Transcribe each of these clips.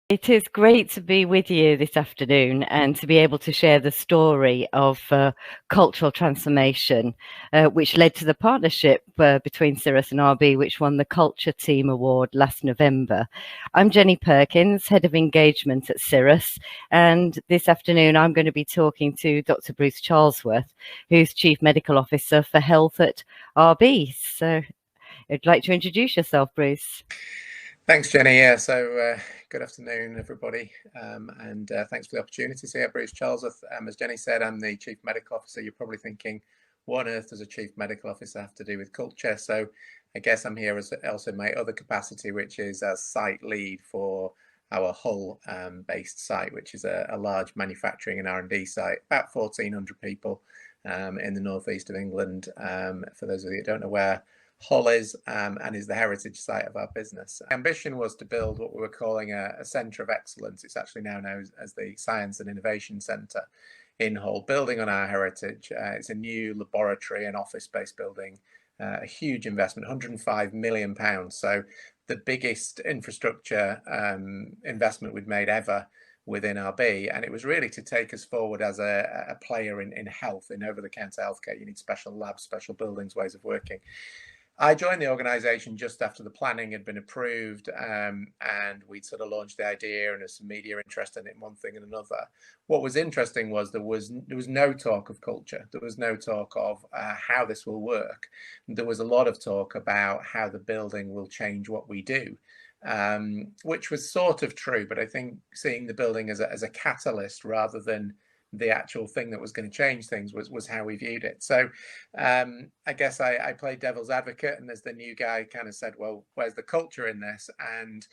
It is great to be with you this afternoon and to be able to share the story of cultural transformation, which led to the partnership between Cirrus and RB, which won the Culture Team Award last November. I'm Jenny Perkins, Head of Engagement at Cirrus, and this afternoon I'm going to be talking to Dr. Bruce Charlesworth, who's Chief Medical Officer for Health at RB. So I'd like to introduce yourself, Bruce. Thanks, Jenny. Yeah, so good afternoon, everybody, and thanks for the opportunity. So, yeah, Bruce Charlesworth, as Jenny said, I'm the Chief Medical Officer. You're probably thinking, what on earth does a Chief Medical Officer have to do with culture? So, I guess I'm here as also my other capacity, which is as site lead for our Hull-based site, which is a large manufacturing and R&D site, about 1,400 people in the northeast of England. For those of you who don't know where Hull is, and is the heritage site of our business. The ambition was to build what we were calling a centre of excellence. It's actually now known as the Science and Innovation Centre in Hull, building on our heritage. It's a new laboratory and office-based building, a huge investment, £105 million. So the biggest infrastructure investment we'd made ever within RB, and it was really to take us forward as a player in health, in over-the-counter healthcare. You need special labs, special buildings, ways of working. I joined the organisation just after the planning had been approved, and we'd sort of launched the idea, and there's some media interest in it, one thing and another. What was interesting was there was no talk of culture. There was no talk of how this will work. There was a lot of talk about how the building will change what we do, which was sort of true. But I think seeing the building as a catalyst rather than the actual thing that was going to change things was how we viewed it. So I guess I played devil's advocate, and as the new guy kind of said, well, where's the culture in this? And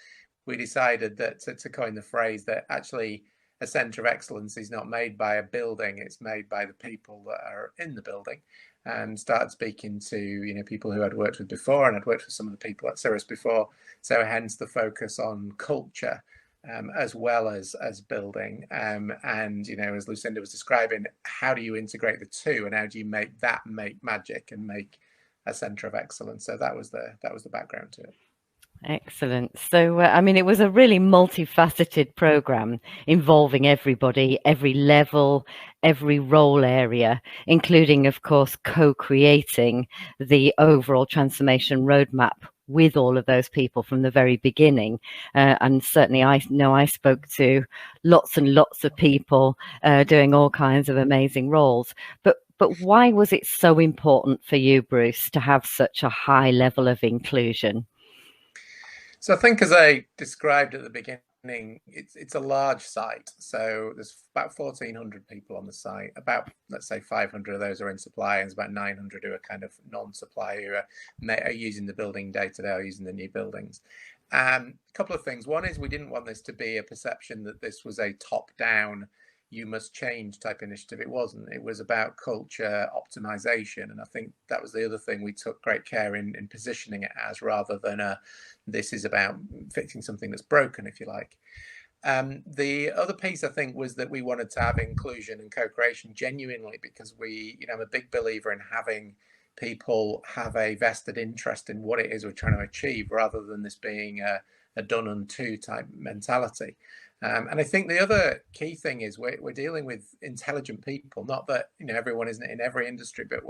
we decided that to coin the phrase that actually a centre of excellence is not made by a building, it's made by the people that are in the building. And started speaking to people who I'd worked with before, and I'd worked with some of the people at Cirrus before. So hence the focus on culture. As well as building, and as Lucinda was describing, how do you integrate the two, and how do you make magic and make a centre of excellence? So that was the background to it. Excellent. So, it was a really multifaceted program involving everybody, every level, every role area, including, of course, co-creating the overall transformation roadmap with all of those people from the very beginning. And certainly I know I spoke to lots and lots of people doing all kinds of amazing roles. But why was it so important for you, Bruce, to have such a high level of inclusion? So I think, as I described at the beginning, it's a large site. So there's about 1,400 people on the site. About, let's say, 500 of those are in supply, and there's about 900 who are kind of non-supply, who are using the building day to day, or using the new buildings. A couple of things. One is we didn't want this to be a perception that this was a top-down, you must change type initiative. It wasn't. It was about culture optimization, and I think that was the other thing we took great care in positioning it as, rather than this is about fixing something that's broken, if you like. The other piece, I think, was that we wanted to have inclusion and co-creation genuinely, because I'm a big believer in having people have a vested interest in what it is we're trying to achieve, rather than this being a done unto type mentality. And I think the other key thing is we're dealing with intelligent people. Not that everyone isn't in every industry, but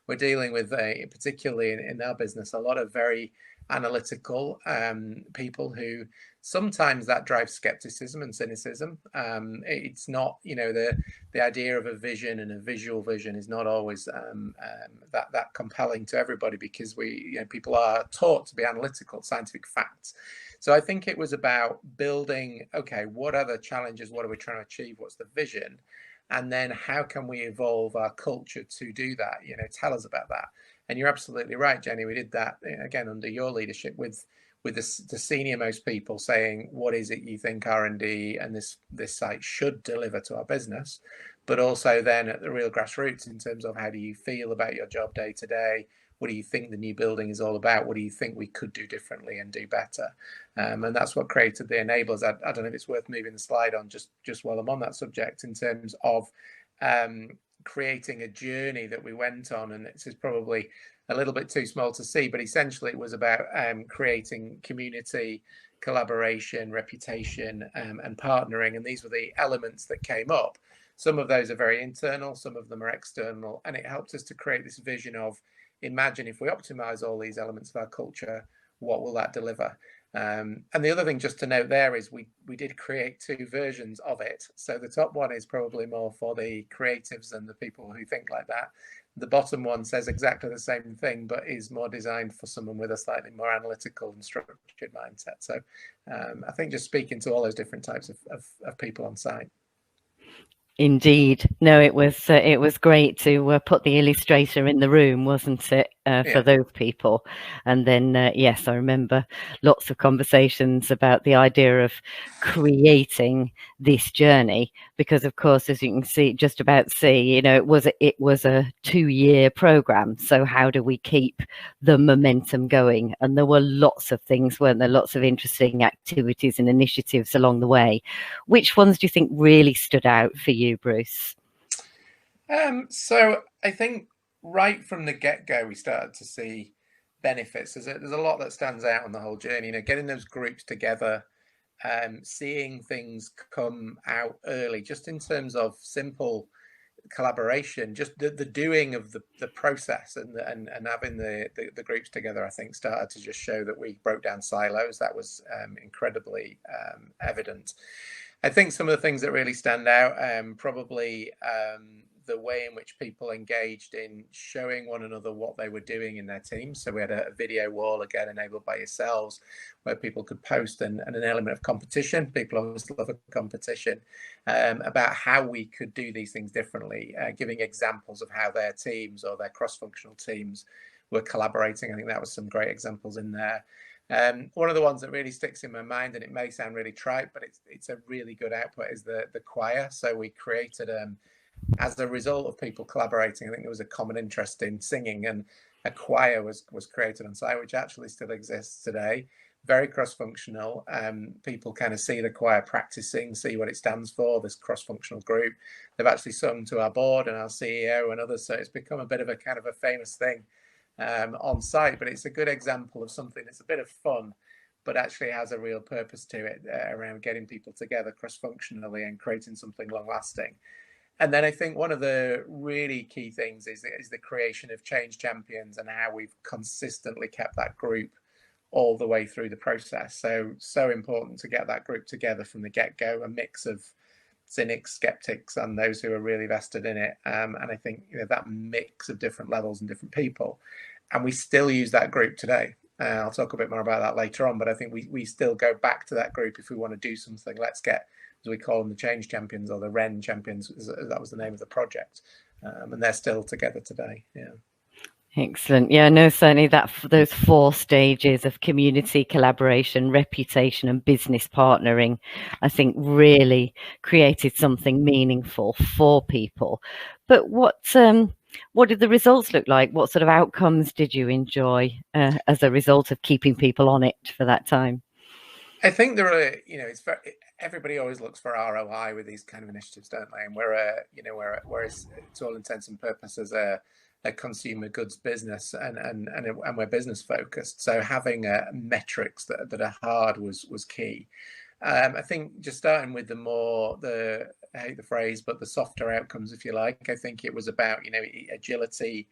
we're dealing with, particularly in our business, a lot of very analytical people who sometimes that drives skepticism and cynicism. It's not, the idea of a vision and a visual vision is not always that compelling to everybody, because people are taught to be analytical, scientific facts. So I think it was about building, okay, what are the challenges? What are we trying to achieve? What's the vision? And then how can we evolve our culture to do that? Tell us about that. And you're absolutely right, Jenny. We did that again under your leadership with the senior most people saying, what is it you think R&D and this site should deliver to our business? But also then at the real grassroots, in terms of how do you feel about your job day to day? What do you think the new building is all about? What do you think we could do differently and do better? And that's what created the enablers. I don't know if it's worth moving the slide on just while I'm on that subject, in terms of creating a journey that we went on, and this is probably a little bit too small to see, but essentially it was about creating community, collaboration, reputation, and partnering, and these were the elements that came up. Some of those are very internal, some of them are external, and it helped us to create this vision of, imagine if we optimize all these elements of our culture, what will that deliver? And the other thing just to note there is we did create 2 versions of it. So the top one is probably more for the creatives and the people who think like that. The bottom one says exactly the same thing, but is more designed for someone with a slightly more analytical and structured mindset. So I think just speaking to all those different types of people on site. Indeed. No, it was great to put the illustrator in the room, wasn't it, for those people? And then, yes, I remember lots of conversations about the idea of creating this journey, because, of course, as you can see, you know, it was a 2-year program. So how do we keep the momentum going? And there were lots of things, weren't there? Lots of interesting activities and initiatives along the way. Which ones do you think really stood out for you, Bruce? So I think right from the get-go, we started to see benefits. There's a lot that stands out on the whole journey. You know, getting those groups together, seeing things come out early, just in terms of simple collaboration, just the doing of the process, and having the groups together, I think started to just show that we broke down silos. That was incredibly evident. I think some of the things that really stand out, probably the way in which people engaged in showing one another what they were doing in their teams. So we had a video wall, again, enabled by yourselves, where people could post, and an element of competition. People always love a competition, about how we could do these things differently, giving examples of how their teams or their cross-functional teams were collaborating. I think that was some great examples in there. One of the ones that really sticks in my mind, and it may sound really trite, but it's a really good output, is the choir. So we created, as a result of people collaborating, I think there was a common interest in singing, and a choir was created on site, which actually still exists today. Very cross-functional. People kind of see the choir practicing, see what it stands for, this cross-functional group. They've actually sung to our board and our CEO and others, so it's become a bit of a kind of a famous thing on site. But it's a good example of something that's a bit of fun, but actually has a real purpose to it, around getting people together cross-functionally and creating something long-lasting. And then I think one of the really key things is the creation of change champions, and how we've consistently kept that group all the way through the process. So important to get that group together from the get-go, a mix of cynics, skeptics, and those who are really vested in it. And I think, you know, that mix of different levels and different people, and we still use that group today. I'll talk a bit more about that later on, but I think we still go back to that group if we want to do something. Let's get, as we call them, the change champions, or the REN champions, that was the name of the project, and they're still together today. Yeah. Excellent. Yeah, no, certainly those 4 stages of community, collaboration, reputation, and business partnering, I think really created something meaningful for people. But what did the results look like? What sort of outcomes did you enjoy as a result of keeping people on it for that time? I think there are, you know, everybody always looks for ROI with these kind of initiatives, don't they? And we're to all intents and purposes a consumer goods business, and we're business focused. So having metrics that are hard was key. I think just starting with I hate the phrase, but the softer outcomes, if you like. I think it was about, you know, agility,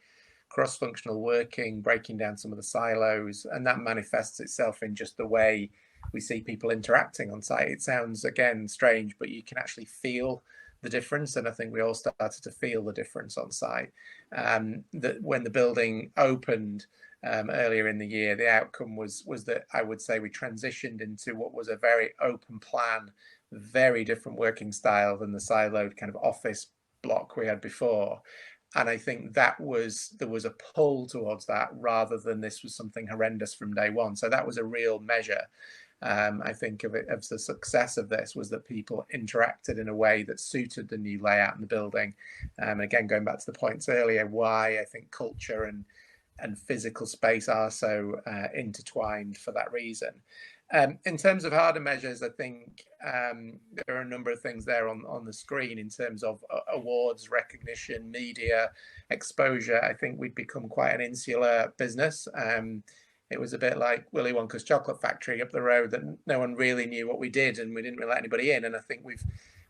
cross-functional working, breaking down some of the silos, and that manifests itself in just the way we see people interacting on site. It sounds, again, strange, but you can actually feel the difference, and I think we all started to feel the difference on site. That when the building opened earlier in the year, the outcome was that I would say we transitioned into what was a very open plan, very different working style than the siloed kind of office block we had before. And I think there was a pull towards that, rather than this was something horrendous from day one. So that was a real measure, I think, of the success of this, was that people interacted in a way that suited the new layout in the building. Again, going back to the points earlier, why I think culture and physical space are so intertwined for that reason. In terms of harder measures, I think there are a number of things there on the screen in terms of awards, recognition, media, exposure. I think we've become quite an insular business. It was a bit like Willy Wonka's chocolate factory up the road, that no one really knew what we did, and we didn't really let anybody in. And I think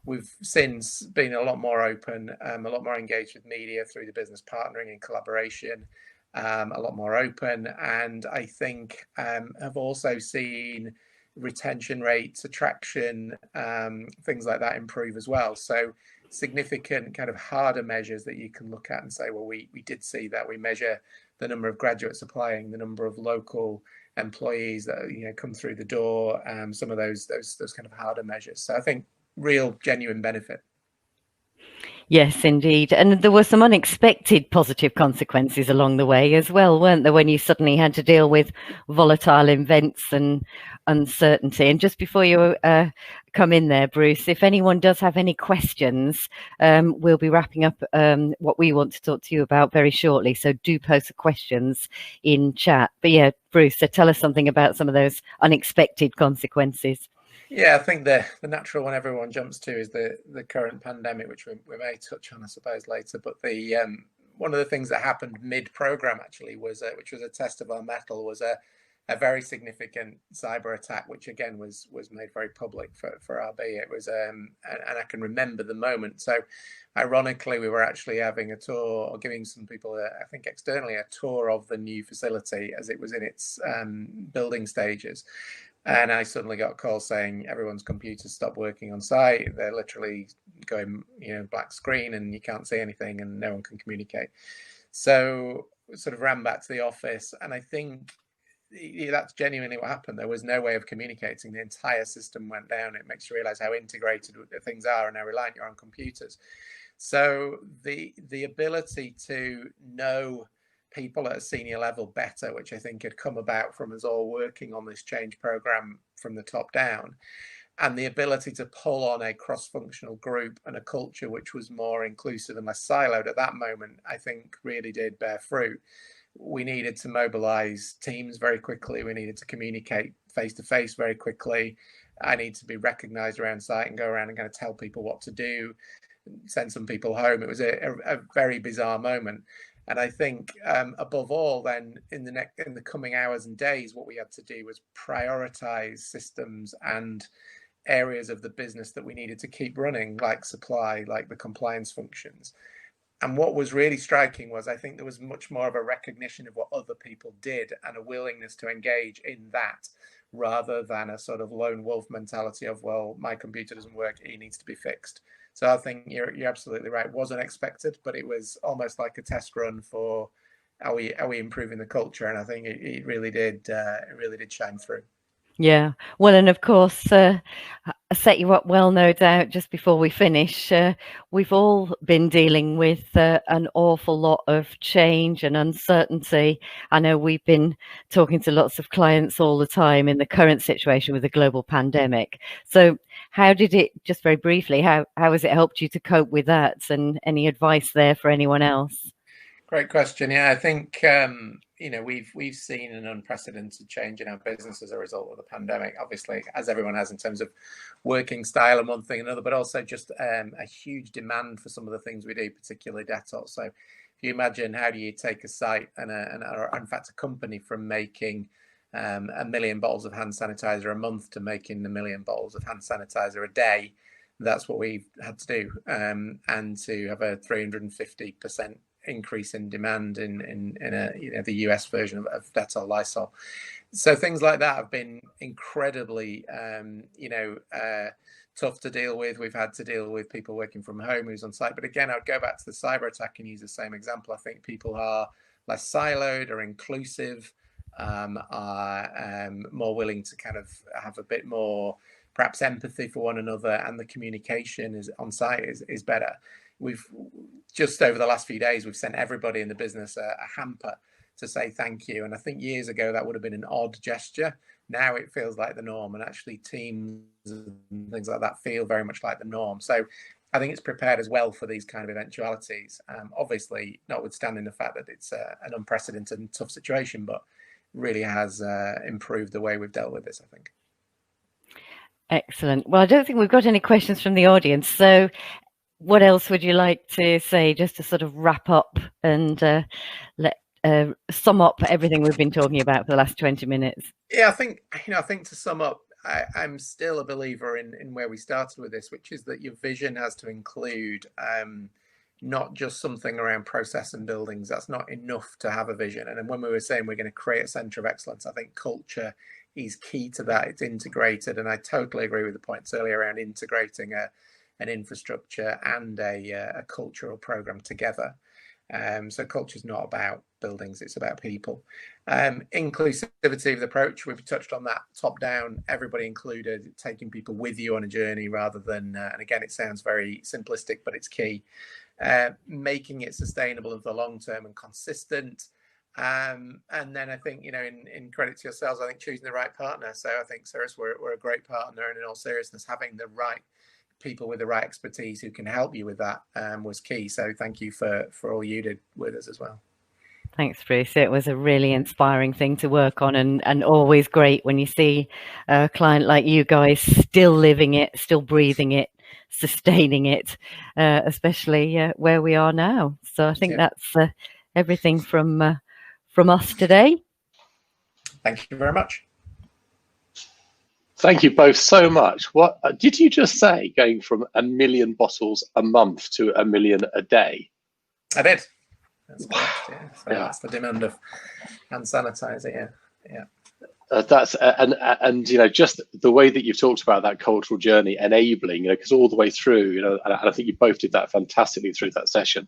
we've since been a lot more open, a lot more engaged with media through the business partnering and collaboration. A lot more open, and I think have also seen retention rates, attraction, things like that improve as well. So significant kind of harder measures that you can look at and say, well, we did see that. We measure the number of graduates applying, the number of local employees that come through the door, some of those kind of harder measures. So I think real genuine benefit. Yes, indeed. And there were some unexpected positive consequences along the way as well, weren't there, when you suddenly had to deal with volatile events and uncertainty. And just before you come in there, Bruce, if anyone does have any questions, we'll be wrapping up what we want to talk to you about very shortly. So do post the questions in chat. But yeah, Bruce, so tell us something about some of those unexpected consequences. Yeah, I think the natural one everyone jumps to is the current pandemic, which we may touch on, I suppose, later. But the one of the things that happened mid-program actually was, which was a test of our mettle, was a very significant cyber attack, which again was made very public for RB. It was, and I can remember the moment. So, ironically, we were actually having a tour, or giving some people, I think externally, a tour of the new facility as it was in its building stages. And I suddenly got a call saying everyone's computers stopped working on site. They're literally going, black screen, and you can't see anything, and no one can communicate. So sort of ran back to the office, and I think that's genuinely what happened. There was no way of communicating. The entire system went down. It makes you realize how integrated things are and how reliant you're on computers. So the ability to know people at a senior level better, which I think had come about from us all working on this change program from the top down, and the ability to pull on a cross-functional group and a culture which was more inclusive and less siloed at that moment, I think really did bear fruit. We needed to mobilize teams very quickly. We needed to communicate face-to-face very quickly. I need to be recognized around site and go around and kind of tell people what to do, send some people home. It was a very bizarre moment. And I think above all, then in the coming hours and days, what we had to do was prioritize systems and areas of the business that we needed to keep running, like supply, like the compliance functions. And what was really striking was, I think there was much more of a recognition of what other people did and a willingness to engage in that, rather than a sort of lone wolf mentality of, well, my computer doesn't work, it needs to be fixed. So I think you're absolutely right. It wasn't expected, but it was almost like a test run for are we improving the culture? And I think it really did shine through. Yeah, well, and of course, I set you up well, no doubt. Just before we finish, we've all been dealing with an awful lot of change and uncertainty. I know we've been talking to lots of clients all the time in the current situation with the global pandemic. So how did it, just very briefly, how has it helped you to cope with that? And any advice there for anyone else? Great question. Yeah, I think we've seen an unprecedented change in our business as a result of the pandemic. Obviously, as everyone has, in terms of working style and one thing and another, but also just a huge demand for some of the things we do, particularly Dettol. So, if you imagine, how do you take a site and in fact a company from making 1 million bottles of hand sanitizer a month to making 1 million bottles of hand sanitizer a day? That's what we've had to do, and to have a 350% increase in demand in the US version of Dettol Lysol. So things like that have been incredibly tough to deal with. We've had to deal with people working from home who's on site. But again, I'd go back to the cyber attack and use the same example. I think people are less siloed, are inclusive, are more willing to kind of have a bit more perhaps empathy for one another, and the communication is on site is better. We've just over the last few days, we've sent everybody in the business a hamper to say thank you. And I think years ago that would have been an odd gesture. Now it feels like the norm, and actually teams and things like that feel very much like the norm. So I think it's prepared as well for these kind of eventualities. Obviously, notwithstanding the fact that it's an unprecedented and tough situation, but really has improved the way we've dealt with this, I think. Excellent. Well, I don't think we've got any questions from the audience. So what else would you like to say, just to sort of wrap up and sum up everything we've been talking about for the last 20 minutes? Yeah, I think to sum up, I'm still a believer in where we started with this, which is that your vision has to include not just something around process and buildings. That's not enough to have a vision. And then when we were saying we're going to create a centre of excellence, I think culture is key to that. It's integrated, and I totally agree with the points earlier around integrating an infrastructure and a cultural program together. So culture is not about buildings, it's about people. Inclusivity of the approach, we've touched on that, top down, everybody included, taking people with you on a journey rather than, and again, it sounds very simplistic, but it's key. Making it sustainable for the long term and consistent. And then I think, in credit to yourselves, I think choosing the right partner. So I think Cirrus, we're a great partner, and in all seriousness, having the right people with the right expertise who can help you with that was key. So thank you for all you did with us as well. Thanks, Bruce. It was a really inspiring thing to work on, and always great when you see a client like you guys still living it, still breathing it, sustaining it, especially where we are now. So I think that's everything from us today. Thank you very much. Thank you both so much. What did you just say, going from 1 million bottles a month to 1 million a day? I did. That's correct, yeah. So that's the demand of hand sanitizer, yeah. That's and just the way that you've talked about that cultural journey, enabling, because all the way through, and I think you both did that fantastically through that session,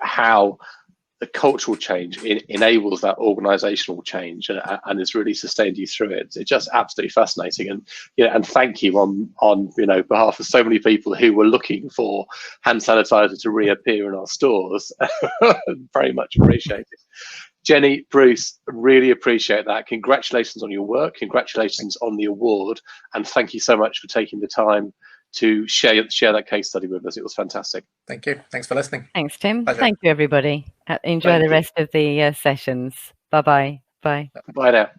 how the cultural change enables that organizational change and has really sustained you through it. It's just absolutely fascinating. And and thank you on behalf of so many people who were looking for hand sanitizer to reappear in our stores. Very much appreciated. Jenny, Bruce, really appreciate that. Congratulations on your work. Congratulations on the award. And thank you so much for taking the time to share that case study with us. It was fantastic. Thank you. Thanks for listening. Thanks, Tim. Pleasure. Thank you, everybody. Enjoy the rest of the sessions. Bye-bye. Bye. Bye now.